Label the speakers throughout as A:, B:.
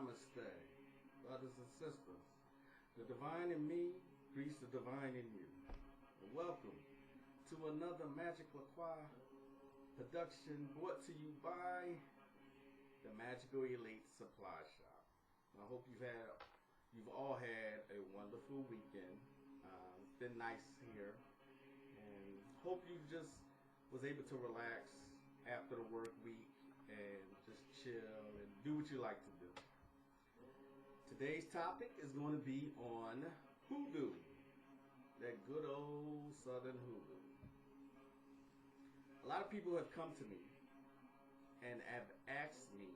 A: Namaste, brothers and sisters. The divine in me greets the divine in you. Welcome to another Magick La Croix production brought to you by the Magical Elite Supply Shop. I hope you've all had a wonderful weekend. It's been nice here, and hope you just was able to relax after the work week and just chill and do what you like to do. Today's topic is going to be on hoodoo, that good old southern hoodoo. A lot of people have come to me and have asked me,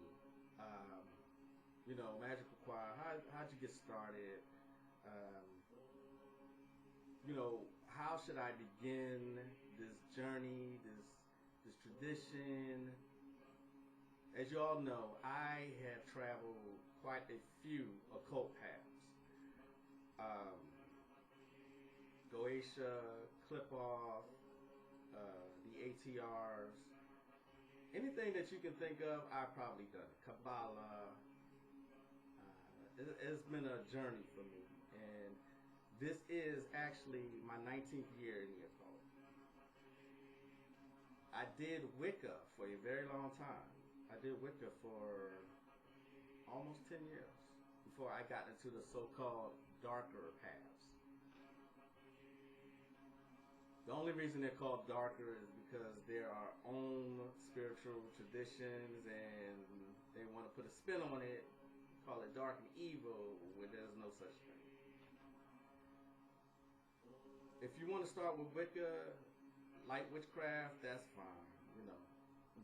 A: Magick La Croix, how'd you get started? How should I begin this journey, this tradition? As you all know, I have traveled quite a few occult paths. Goetia, Clip-Off, the ATRs, anything that you can think of, I've probably done it. Kabbalah. It's been a journey for me, and this is actually my 19th year in the occult. I did Wicca for a very long time. I did Wicca for almost 10 years before I got into the so-called darker paths. The only reason they're called darker is because they're our own spiritual traditions and they want to put a spin on it, call it dark and evil, where there's no such thing. If you want to start with Wicca, light witchcraft, that's fine,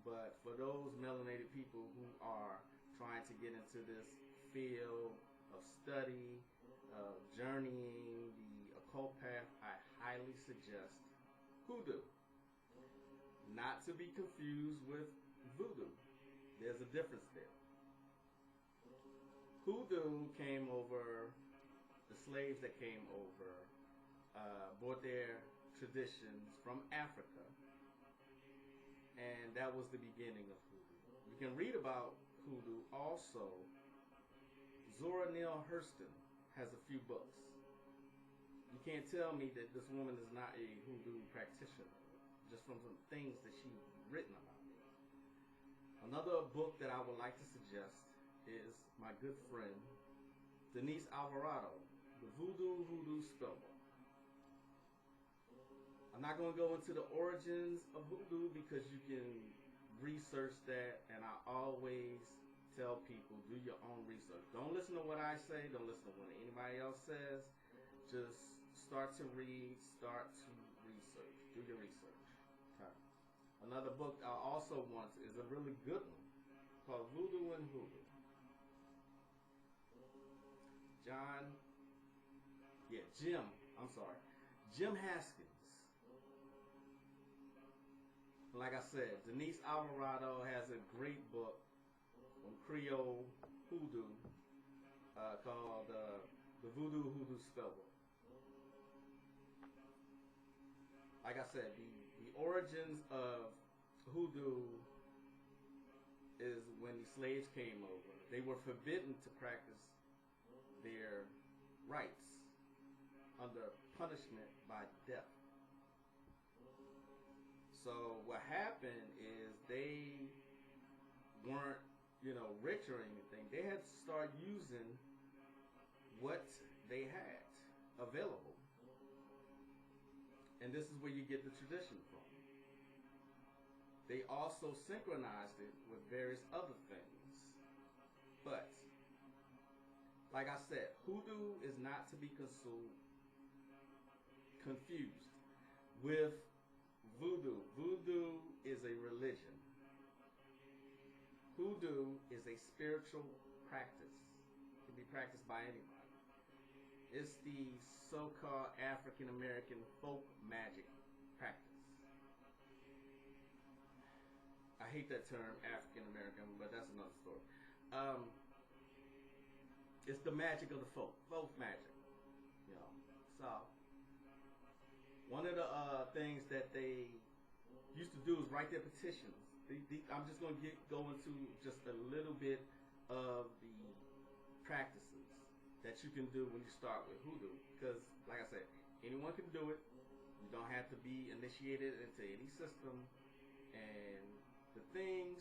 A: But for those melanated people who are trying to get into this field of study, of journeying the occult path, I highly suggest hoodoo. Not to be confused with voodoo. There's a difference there. Hoodoo came over, the slaves that came over, brought their traditions from Africa, and that was the beginning of hoodoo. You can read about hoodoo also. Zora Neale Hurston has a few books. You can't tell me that this woman is not a hoodoo practitioner, just from some things that she's written about. Another book that I would like to suggest is my good friend Denise Alvarado, The Hoodoo Spellbook. I'm not going to go into the origins of hoodoo because you can research that, and I always tell people, do your own research. Don't listen to what I say, don't listen to what anybody else says. Just start to read, start to research. Do your research. Okay. Another book I also want is a really good one called Voodoo and Hoodoo. Jim Haskins. Like I said, Denise Alvarado has a great book on Creole Hoodoo called The Voodoo Spellbook. Like I said, the origins of hoodoo is when the slaves came over. They were forbidden to practice their rites under punishment by death. So what happened is they weren't, rich or anything. They had to start using what they had available. And this is where you get the tradition from. They also synchronized it with various other things. But, like I said, hoodoo is not to be confused with voodoo. Voodoo is a religion. Hoodoo is a spiritual practice. It can be practiced by anybody. It's the so-called African American folk magic practice. I hate that term, African American, but that's another story. It's the magic of the folk magic. So one of the things that they used to do is write their petitions. I'm just going to go into just a little bit of the practices that you can do when you start with Hoodoo. Because, like I said, anyone can do it. You don't have to be initiated into any system. And the things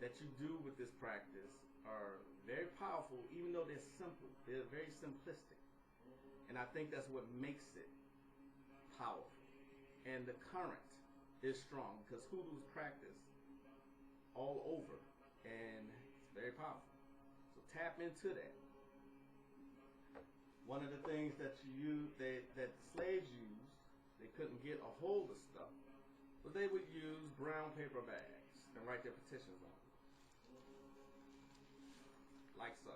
A: that you do with this practice are very powerful, even though they're simple. They're very simplistic. And I think that's what makes it powerful. And the current is strong because Hoodoo is practiced all over. And it's very powerful. So tap into that. One of the things that that the slaves used, they couldn't get a hold of stuff, but they would use brown paper bags and write their petitions on them. Like so.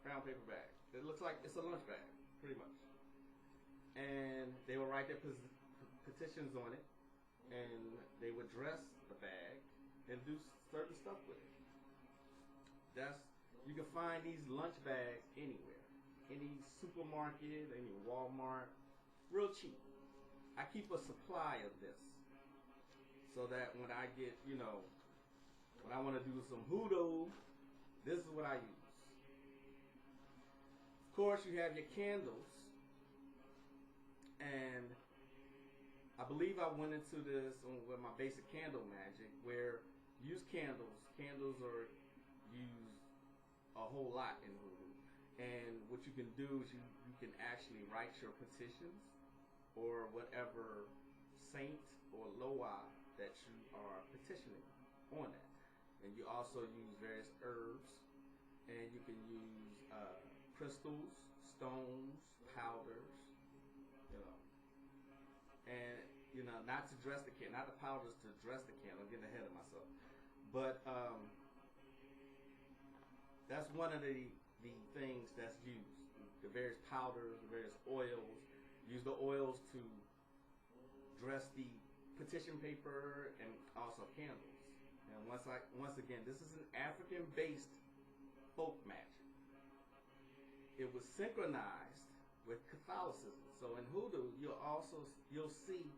A: Brown paper bag. It looks like it's a lunch bag, pretty much. And they would write their petitions on it, and they would dress the bag and do certain stuff with it. You can find these lunch bags anywhere. Any supermarket, any Walmart, real cheap. I keep a supply of this so that when I get, when I want to do some Hoodoo, this is what I use. Of course, you have your candles, and I believe I went into this with my basic candle magic, where use candles. Candles are used a whole lot in Hoodoo, and what you can do is you can actually write your petitions or whatever saint or loa that you are petitioning on that. And you also use various herbs, and you can use crystals, stones, powders, and not to dress the candle, not the powders to dress the candle. I'm getting ahead of myself, but that's one of the things that's used. The various powders, the various oils. Use the oils to dress the petition paper and also candles. And once again, this is an African-based folk magic. It was synchronized with Catholicism. So in Hoodoo, you'll see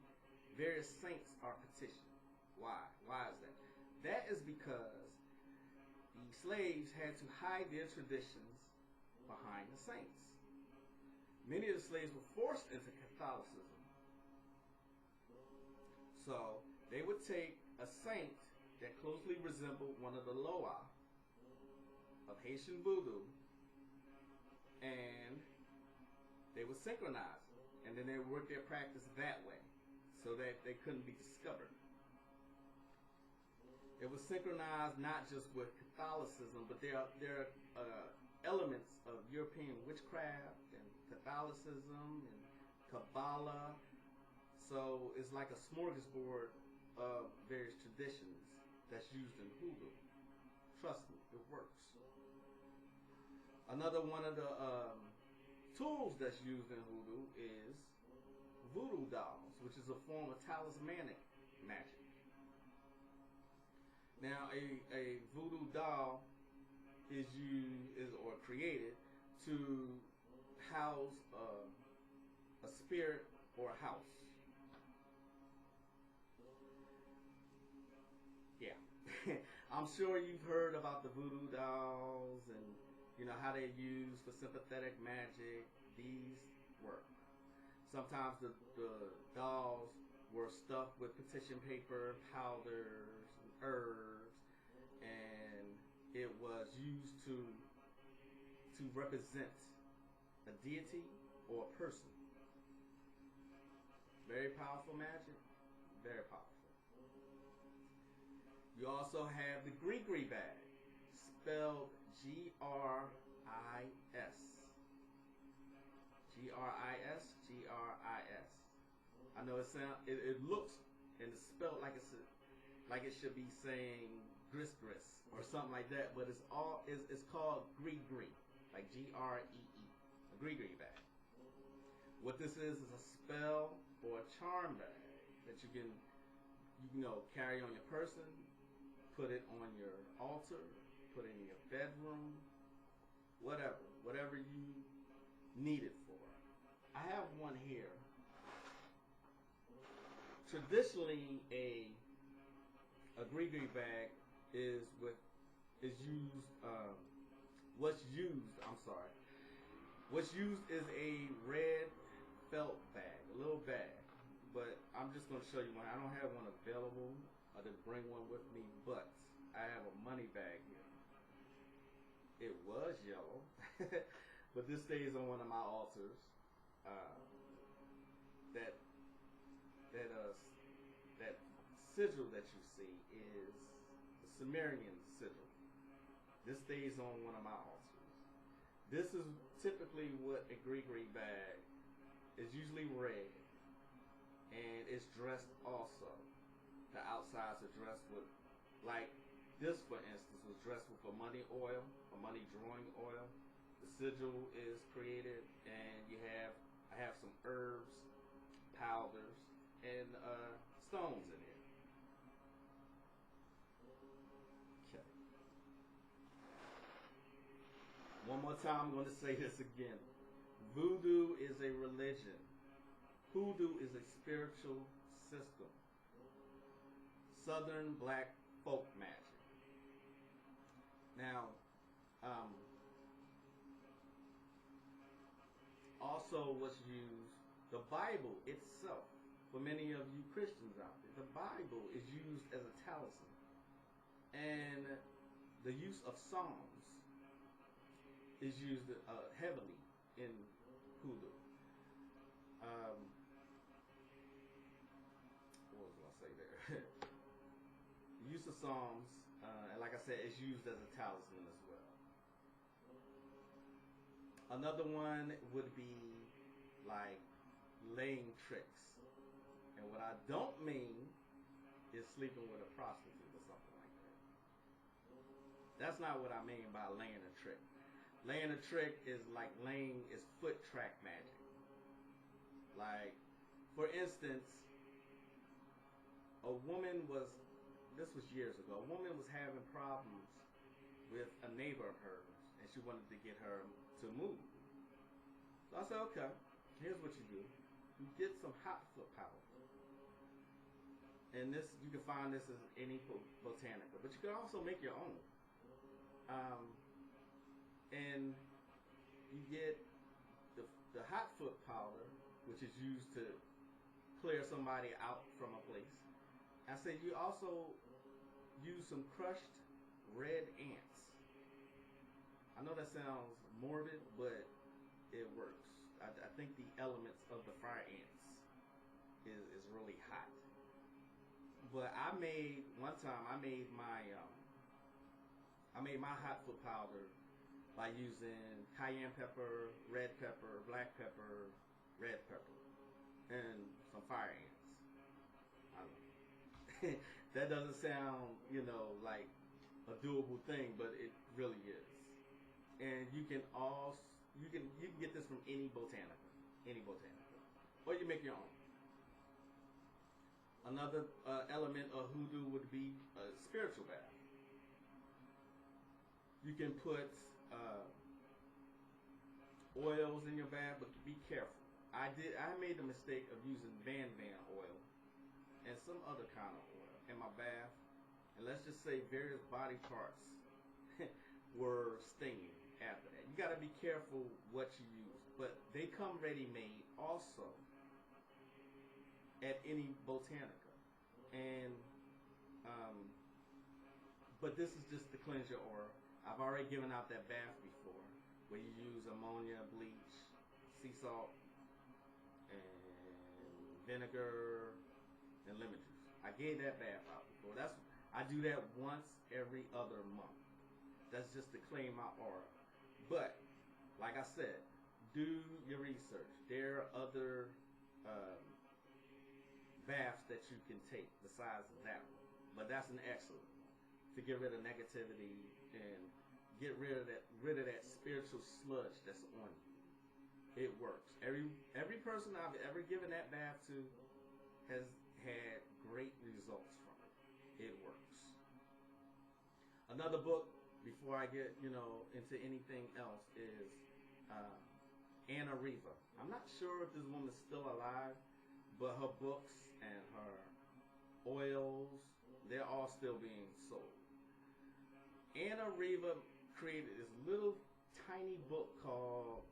A: various saints are petitioned. Why? Why is that? That is because the slaves had to hide their traditions behind the saints. Many of the slaves were forced into Catholicism. So they would take a saint that closely resembled one of the loa of Haitian voodoo, and they would synchronize it, and then they would work their practice that way so that they couldn't be discovered. It was synchronized not just with Catholicism, but there are elements of European witchcraft and Catholicism and Kabbalah. So it's like a smorgasbord of various traditions that's used in Hoodoo. Trust me, it works. Another one of the tools that's used in Hoodoo is voodoo dolls, which is a form of talismanic magic. Now, a voodoo doll is created to house a spirit or a house. Yeah, I'm sure you've heard about the voodoo dolls and how they're used for sympathetic magic. These work. Sometimes the dolls were stuffed with petition paper, powders, and herbs, and it was used to represent a deity or a person. Very powerful magic. Very powerful. You also have the Gree bag, spelled G-R-I-S. G-R-I-S, G-R-I-S. I know it looks and it's spelled like it should be saying gris or something like that, but it's called Gree, like G-R-E-E, a Gree bag. What this is a spell or a charm bag that you can carry on your person, put it on your altar, put it in your bedroom, whatever you need it for. I have one here. Traditionally, a Gree bag is used What's used is a red felt bag, a little bag. But I'm just going to show you one. I don't have one available. I didn't bring one with me, but I have a money bag here. It was yellow, but this stays on one of my altars. That sigil that you see is the Sumerian sigil. This stays on one of my altars. This is typically what a gree bag is, usually red, and it's dressed also. The outsides are dressed with, like this for instance, was dressed with a money oil, a money drawing oil. The sigil is created, and I have some herbs, powders, and stones in here. Okay. One more time, I'm going to say this again. Voodoo is a religion. Hoodoo is a spiritual system. Southern black folk magic. Now, also what's used, the Bible itself, for many of you Christians out there, the Bible is used as a talisman. And the use of Psalms is used heavily in Hoodoo. What was I say there? The use of Psalms, and like I said, is used as a talisman as well. Another one would be like laying tricks. And what I don't mean is sleeping with a prostitute or something like that. That's not what I mean by laying a trick. Laying a trick is like is foot track magic. Like, for instance, this was years ago, a woman was having problems with a neighbor of hers, and she wanted to get her to move. So I said, okay, here's what you do. You get some hot foot powder. And this, you can find this in any botanica, but you can also make your own. And you get the hot foot powder, which is used to clear somebody out from a place. I said you also use some crushed red ants. I know that sounds morbid, but it works. I think the elements of the fire ants is really hot. But I made my hot foot powder by using cayenne pepper, red pepper, black pepper, red pepper, and some fire ants. That doesn't sound, like a doable thing, but it really is. And you can get this from any botanica, or you make your own. Another element of Hoodoo would be a spiritual bath. You can put oils in your bath, but be careful. I made the mistake of using Van oil and some other kind of oil in my bath, and let's just say various body parts were stinging after that. You got to be careful what you use, but they come ready-made also at any botanica. And but this is just to cleanse your aura. I've already given out that bath before, where you use ammonia, bleach, sea salt, and vinegar, and lemon juice. I gave that bath out before. I do that once every other month. That's just to clean my aura. But, like I said, do your research. There are other baths that you can take besides that one. But that's an excellent one to get rid of negativity and get rid of that spiritual sludge that's on you. It works. Every person I've ever given that bath to has had great results from it. It works. Another book, before I get into anything else, is Anna Riva. I'm not sure if this woman's still alive, but her books and her oils, they're all still being sold. Anna Riva created this little tiny book called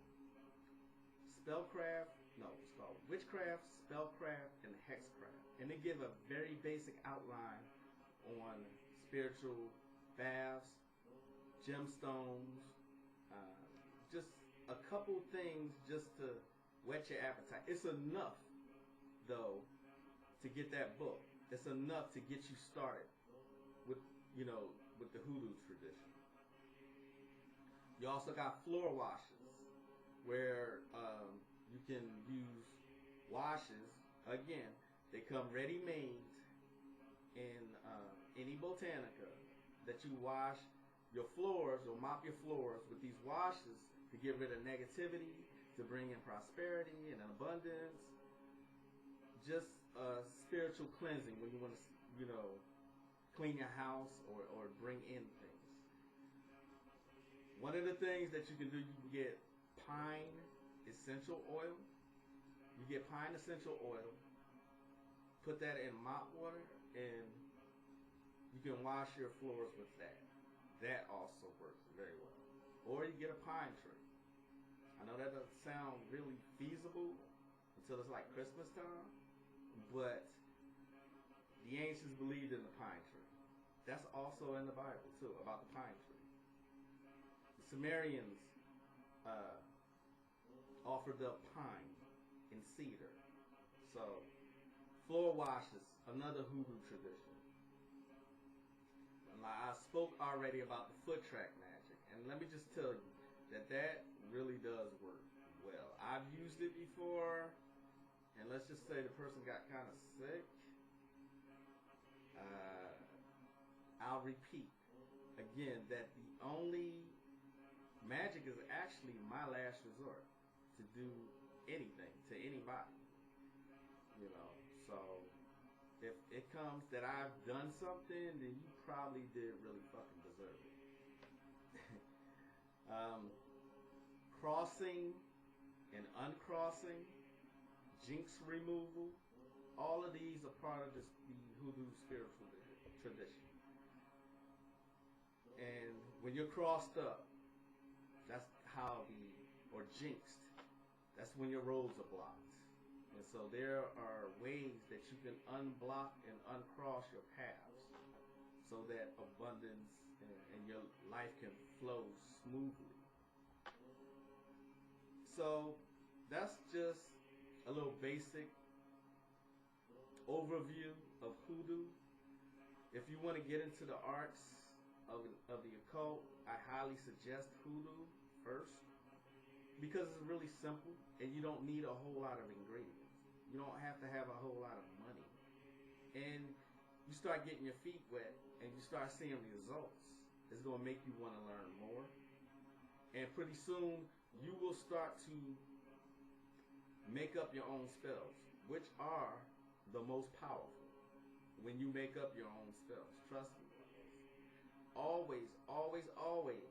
A: Spellcraft. No, it's called Witchcraft, Spellcraft, and Hexcraft. And they give a very basic outline on spiritual baths, gemstones, just a couple things just to whet your appetite. It's enough, though, to get that book. It's enough to get you started with, with the hoodoo tradition. You also got floor washes, where you can use washes. Again, they come ready-made in any botanica that you wash your floors or mop your floors with these washes to get rid of negativity, to bring in prosperity and an abundance. Just spiritual cleansing when you want to, clean your house or bring in things. One of the things that you can do, you can get pine essential oil. You get pine essential oil, put that in mop water, and you can wash your floors with that. That also works very well. Or you get a pine tree. I know that doesn't sound really feasible until it's like Christmas time, but the ancients believed in the pine tree. That's also in the Bible too, about the pine tree. The Sumerians offered up pine and cedar. So, floor washes, another hoodoo tradition. And I spoke already about the foot track magic, and let me just tell you that really does work well. I've used it before, and let's just say the person got kind of sick. I'll repeat again that the only magic is actually my last resort to do anything to anybody. So if it comes that I've done something, then you probably did really fucking deserve it. Crossing and uncrossing, jinx removal, all of these are part of the hoodoo spiritual tradition. And when you're crossed up, that's or jinxed, that's when your roads are blocked. And so there are ways that you can unblock and uncross your paths so that abundance and your life can flow smoothly. So that's just a little basic overview of hoodoo. If you want to get into the arts of the occult, I highly suggest hoodoo first, because it's really simple and you don't need a whole lot of ingredients. You don't have to have a whole lot of money. And you start getting your feet wet and you start seeing results. It's going to make you want to learn more. And pretty soon you will start to make up your own spells, which are the most powerful when you make up your own spells. Trust me. Always, always, always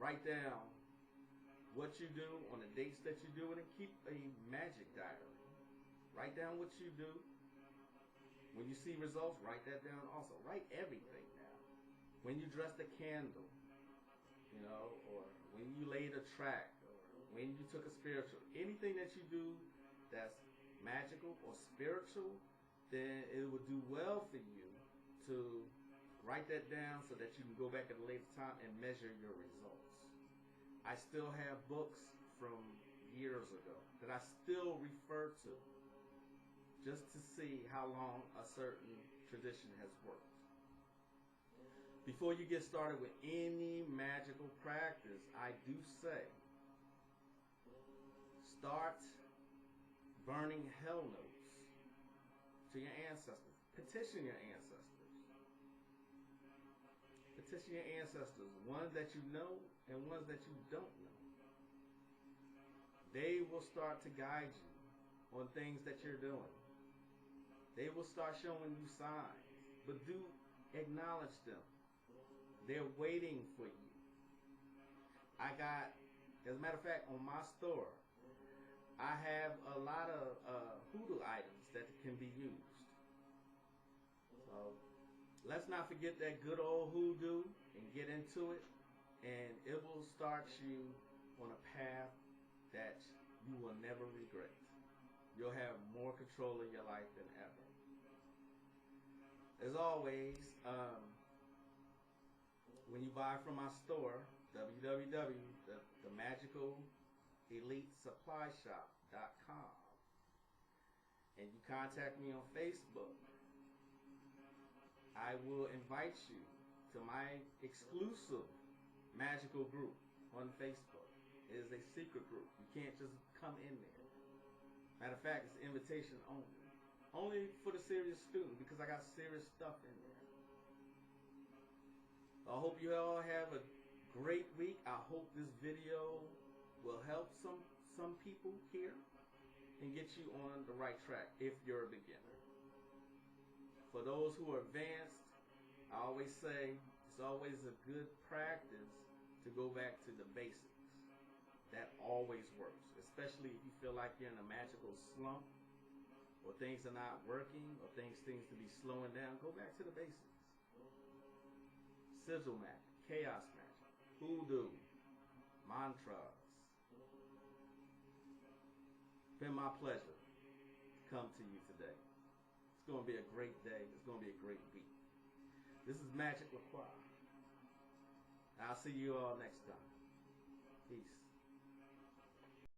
A: write down what you do on the dates that you do it, and keep a magic diary. Write down what you do. When you see results, write that down also. Write everything down. When you dress the candle, or when you laid a track, or when you took a spiritual, anything that you do that's magical or spiritual, then it would do well for you to write that down so that you can go back at a later time and measure your results. I still have books from years ago that I still refer to just to see how long a certain tradition has worked. Before you get started with any magical practice, I do say, start burning hell notes to your ancestors. Petition your ancestors. Petition your ancestors, ones that you know and ones that you don't know. They will start to guide you on things that you're doing. They will start showing you signs, but do acknowledge them. They're waiting for you. As a matter of fact, on my store, I have a lot of hoodoo items that can be used. So let's not forget that good old hoodoo and get into it. and it will start you on a path that you will never regret. You'll have more control of your life than ever. As always, when you buy from my store, www.themagicalelitesupplyshop.com, and you contact me on Facebook, I will invite you to my exclusive magical group on Facebook. It is a secret group. You can't just come in there. Matter of fact, it's invitation only. Only for the serious student, because I got serious stuff in there. I hope you all have a great week. I hope this video will help some people here and get you on the right track if you're a beginner. For those who are advanced, I always say it's always a good practice to go back to the basics. That always works, especially if you feel like you're in a magical slump, or things are not working, or things to be slowing down. Go back to the basics. Sigil magic, chaos magic, hoodoo, mantras. It's been my pleasure to come to you today. It's going to be a great day. It's going to be a great week. This is Magick La Croix. I'll see you all next time. Peace.